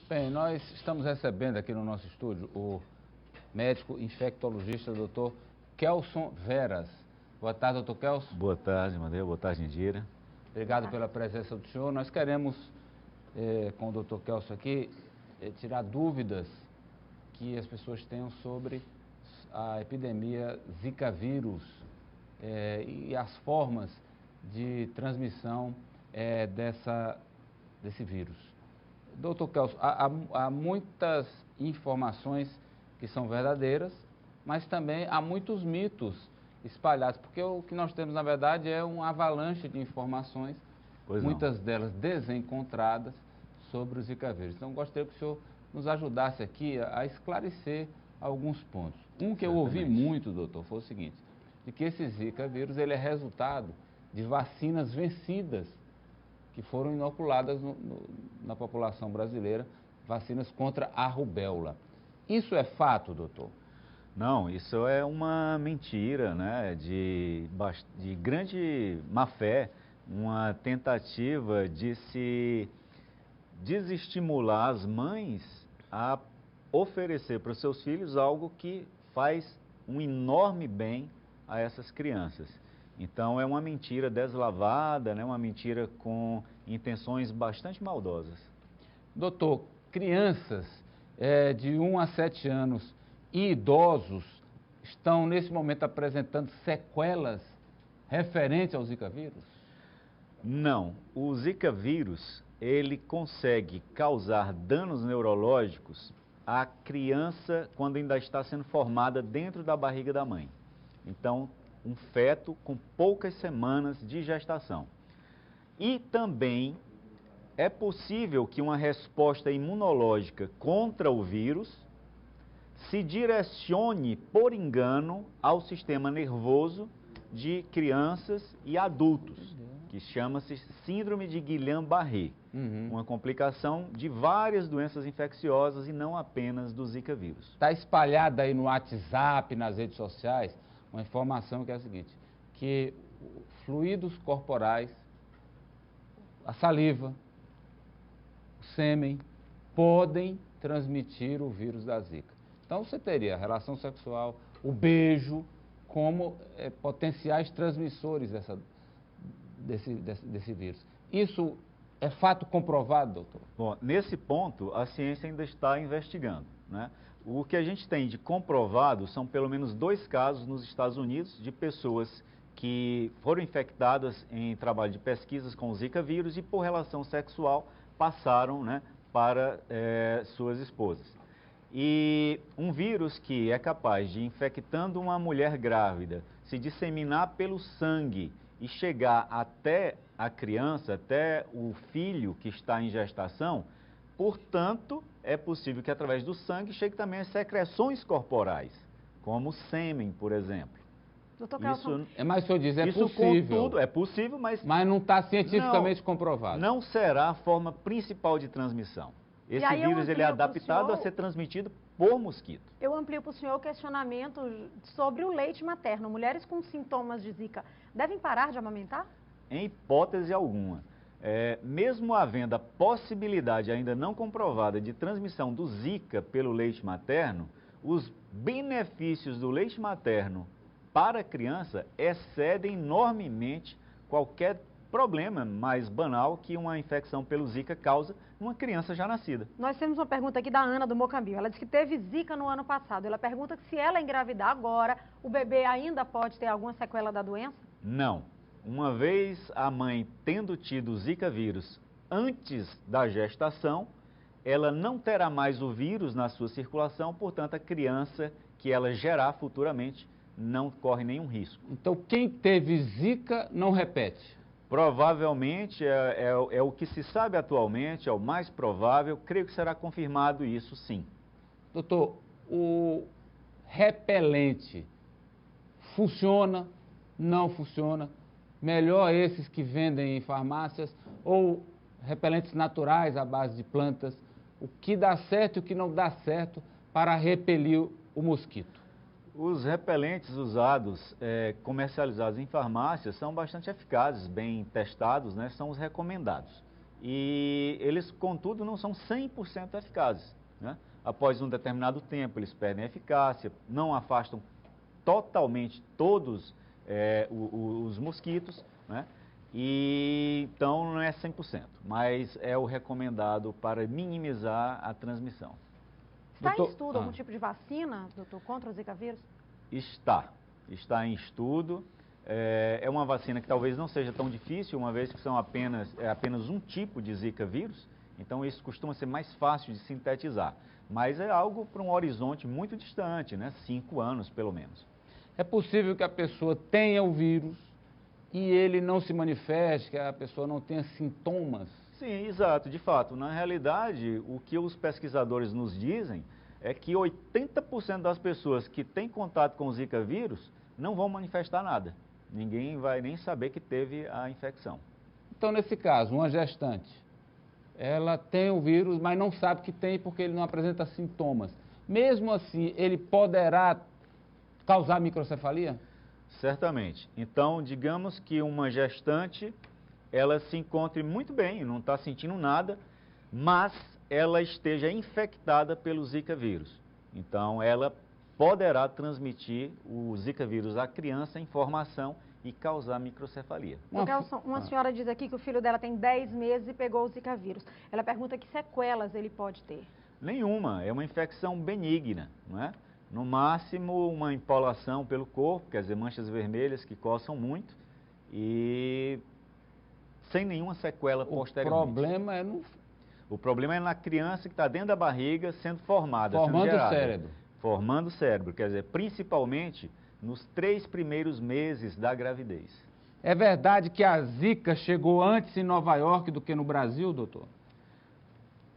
Bem, nós estamos recebendo aqui no nosso estúdio o médico infectologista Dr. Kelson Veras. Boa tarde, Dr. Kelson. Boa tarde, Madeira. Boa tarde, Indira. Obrigado pela presença do senhor. Nós queremos, com o Dr. Kelson aqui, tirar dúvidas que as pessoas tenham sobre a epidemia Zika vírus e as formas de transmissão desse vírus. Doutor Kelson, há muitas informações que são verdadeiras, mas também há muitos mitos espalhados, porque o que nós temos, na verdade, é uma avalanche de informações, muitas delas desencontradas, sobre o Zika vírus. Então, gostaria que o senhor nos ajudasse aqui a esclarecer alguns pontos. Um que eu ouvi muito, doutor, foi o seguinte, de que esse Zika vírus ele é resultado de vacinas vencidas, que foram inoculadas na população brasileira, vacinas contra a rubéola. Isso é fato, doutor? Não, isso é uma mentira, né, de grande má-fé, uma tentativa de se desestimular as mães a oferecer para os seus filhos algo que faz um enorme bem a essas crianças. Então é uma mentira deslavada, né? Uma mentira com intenções bastante maldosas. Doutor, crianças de 1 a 7 anos e idosos estão nesse momento apresentando sequelas referentes ao Zika vírus? Não, o Zika vírus ele consegue causar danos neurológicos à criança quando ainda está sendo formada dentro da barriga da mãe. Então, um feto com poucas semanas de gestação. E também é possível que uma resposta imunológica contra o vírus se direcione por engano ao sistema nervoso de crianças e adultos, que chama-se síndrome de Guillain-Barré, uma complicação de várias doenças infecciosas e não apenas do Zika vírus. Está espalhada aí no WhatsApp, nas redes sociais, uma informação que é a seguinte, que fluidos corporais, a saliva, o sêmen, podem transmitir o vírus da Zika. Então você teria a relação sexual, o beijo, como potenciais transmissores desse vírus. Isso é fato comprovado, doutor? Bom, nesse ponto a ciência ainda está investigando, né? O que a gente tem de comprovado são pelo menos 2 casos nos Estados Unidos de pessoas que foram infectadas em trabalho de pesquisas com o Zika vírus e por relação sexual passaram, né, para suas esposas. E um vírus que é capaz de, infectando uma mulher grávida, se disseminar pelo sangue e chegar até a criança, até o filho que está em gestação, portanto, é possível que através do sangue chegue também as secreções corporais, como o sêmen, por exemplo. Doutor Kelson, mas o senhor diz, é isso possível. Contudo, é possível, mas não está cientificamente comprovado. Não será a forma principal de transmissão. Esse vírus ele é adaptado a ser transmitido por mosquito. Eu amplio para o senhor o questionamento sobre o leite materno. Mulheres com sintomas de Zika devem parar de amamentar? Em hipótese alguma. Mesmo havendo a possibilidade ainda não comprovada de transmissão do Zika pelo leite materno, os benefícios do leite materno para a criança excedem enormemente qualquer problema mais banal que uma infecção pelo Zika causa numa criança já nascida. Nós temos uma pergunta aqui da Ana do Mocambinho. Ela disse que teve Zika no ano passado. Ela pergunta que se ela engravidar agora, o bebê ainda pode ter alguma sequela da doença? Não. Uma vez a mãe tendo tido o Zika vírus antes da gestação, ela não terá mais o vírus na sua circulação, portanto a criança que ela gerar futuramente não corre nenhum risco. Então quem teve Zika não repete? Provavelmente, é o que se sabe atualmente, é o mais provável, creio que será confirmado isso sim. Doutor, o repelente funciona, não funciona? Melhor esses que vendem em farmácias ou repelentes naturais à base de plantas? O que dá certo e o que não dá certo para repelir o mosquito? Os repelentes usados, comercializados em farmácias, são bastante eficazes, bem testados, né? São os recomendados. e eles, contudo, não são 100% eficazes, né? Após um determinado tempo, eles perdem a eficácia, não afastam totalmente todos os mosquitos, né? E então não é 100%, mas é o recomendado para minimizar a transmissão. Está em estudo algum tipo de vacina, doutor, contra o Zika vírus? Está em estudo. É uma vacina que talvez não seja tão difícil, uma vez que é apenas um tipo de Zika vírus, então isso costuma ser mais fácil de sintetizar. Mas é algo para um horizonte muito distante, né? 5 anos pelo menos. É possível que a pessoa tenha o vírus e ele não se manifeste, que a pessoa não tenha sintomas? Sim, exato. De fato, na realidade, o que os pesquisadores nos dizem é que 80% das pessoas que têm contato com o Zika vírus não vão manifestar nada. Ninguém vai nem saber que teve a infecção. Então, nesse caso, uma gestante, ela tem o vírus, mas não sabe que tem porque ele não apresenta sintomas. Mesmo assim, ele poderá causar microcefalia? Certamente. Então, digamos que uma gestante, ela se encontre muito bem, não está sentindo nada, mas ela esteja infectada pelo Zika vírus. Então, ela poderá transmitir o Zika vírus à criança em formação e causar microcefalia. Gelson, uma senhora diz aqui que o filho dela tem 10 meses e pegou o Zika vírus. Ela pergunta que sequelas ele pode ter. Nenhuma, é uma infecção benigna, não é? No máximo, uma empolação pelo corpo, quer dizer, manchas vermelhas que coçam muito e sem nenhuma sequela posteriormente. O problema é na criança que está dentro da barriga sendo formada, formando sendo gerada, o cérebro. Formando o cérebro, quer dizer, principalmente nos 3 primeiros meses da gravidez. É verdade que a Zika chegou antes em Nova York do que no Brasil, doutor?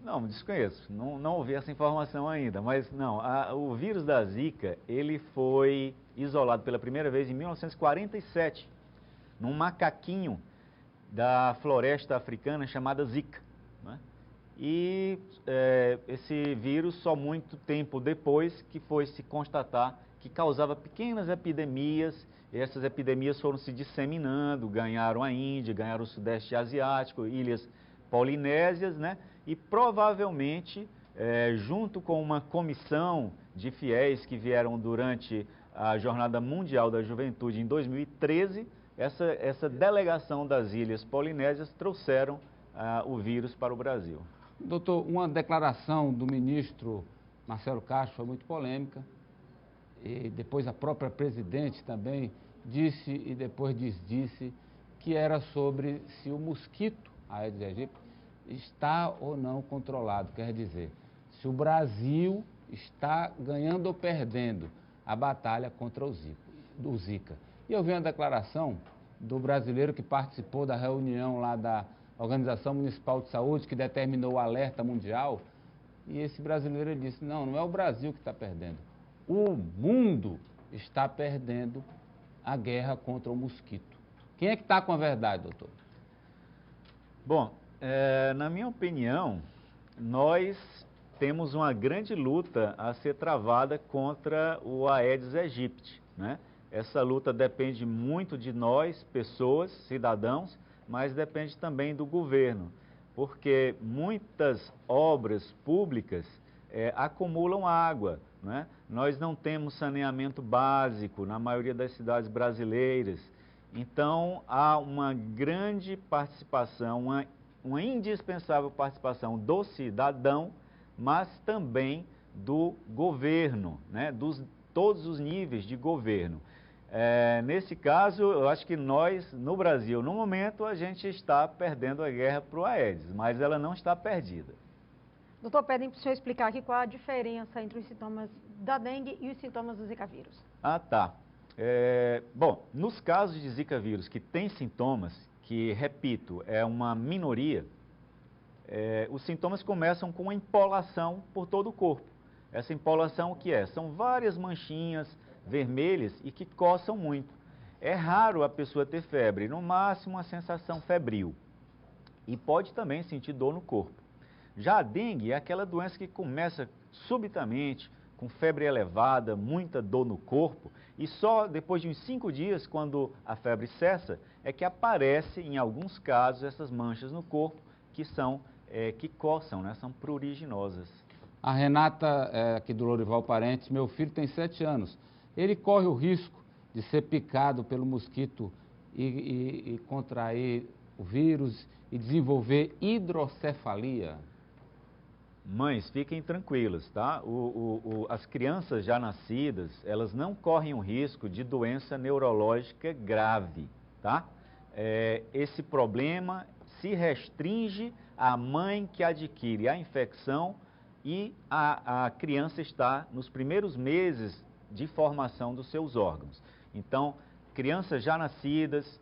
Não, desconheço, não ouvi essa informação ainda, mas não, o vírus da Zika, ele foi isolado pela primeira vez em 1947, num macaquinho da floresta africana chamada Zika, né? E esse vírus só muito tempo depois que foi se constatar que causava pequenas epidemias, e essas epidemias foram se disseminando, ganharam a Índia, ganharam o Sudeste Asiático, ilhas polinésias, né? E provavelmente, junto com uma comissão de fiéis que vieram durante a Jornada Mundial da Juventude em 2013, essa delegação das ilhas polinésias trouxeram o vírus para o Brasil. Doutor, uma declaração do ministro Marcelo Castro foi muito polêmica, e depois a própria presidente também disse e depois desdisse que era sobre se o mosquito Aedes aegypti está ou não controlado, quer dizer, se o Brasil está ganhando ou perdendo a batalha contra o Zika. E eu vi uma declaração do brasileiro que participou da reunião lá da Organização Municipal de Saúde, que determinou o alerta mundial, e esse brasileiro disse, não é o Brasil que está perdendo, o mundo está perdendo a guerra contra o mosquito. Quem é que está com a verdade, doutor? Bom, na minha opinião, nós temos uma grande luta a ser travada contra o Aedes aegypti, né? Essa luta depende muito de nós, pessoas, cidadãos, mas depende também do governo, porque muitas obras públicas acumulam água, né? Nós não temos saneamento básico na maioria das cidades brasileiras, então há uma grande participação, uma indispensável participação do cidadão, mas também do governo, né? Todos os níveis de governo. Nesse caso, eu acho que nós, no Brasil, no momento, a gente está perdendo a guerra para o Aedes, mas ela não está perdida. Doutor, pedem para o senhor explicar aqui qual a diferença entre os sintomas da dengue e os sintomas do Zika vírus. Ah, tá. Bom, nos casos de Zika vírus que tem sintomas, que, repito, é uma minoria, os sintomas começam com uma empolação por todo o corpo. Essa empolação o que é? São várias manchinhas vermelhas e que coçam muito. É raro a pessoa ter febre, no máximo uma sensação febril. E pode também sentir dor no corpo. Já a dengue é aquela doença que começa subitamente, com febre elevada, muita dor no corpo, e só depois de uns 5 dias, quando a febre cessa, é que aparece, em alguns casos, essas manchas no corpo, que coçam, né? São pruriginosas. A Renata, aqui do Lourival Parentes, meu filho tem 7 anos. Ele corre o risco de ser picado pelo mosquito e contrair o vírus e desenvolver hidrocefalia? Mães, fiquem tranquilas, tá? As crianças já nascidas, elas não correm o risco de doença neurológica grave, tá? Esse problema se restringe à mãe que adquire a infecção e a criança está nos primeiros meses de formação dos seus órgãos. Então, crianças já nascidas,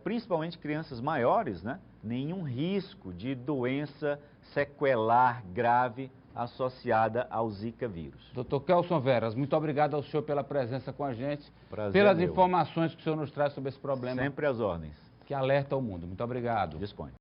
principalmente crianças maiores, né? Nenhum risco de doença sequelar grave associada ao Zika vírus. Dr. Kelson Veras, muito obrigado ao senhor pela presença com a gente, Prazer pelas meu. informações que o senhor nos traz sobre esse problema. Sempre às ordens. Que alerta o mundo. Muito obrigado. Dispõe.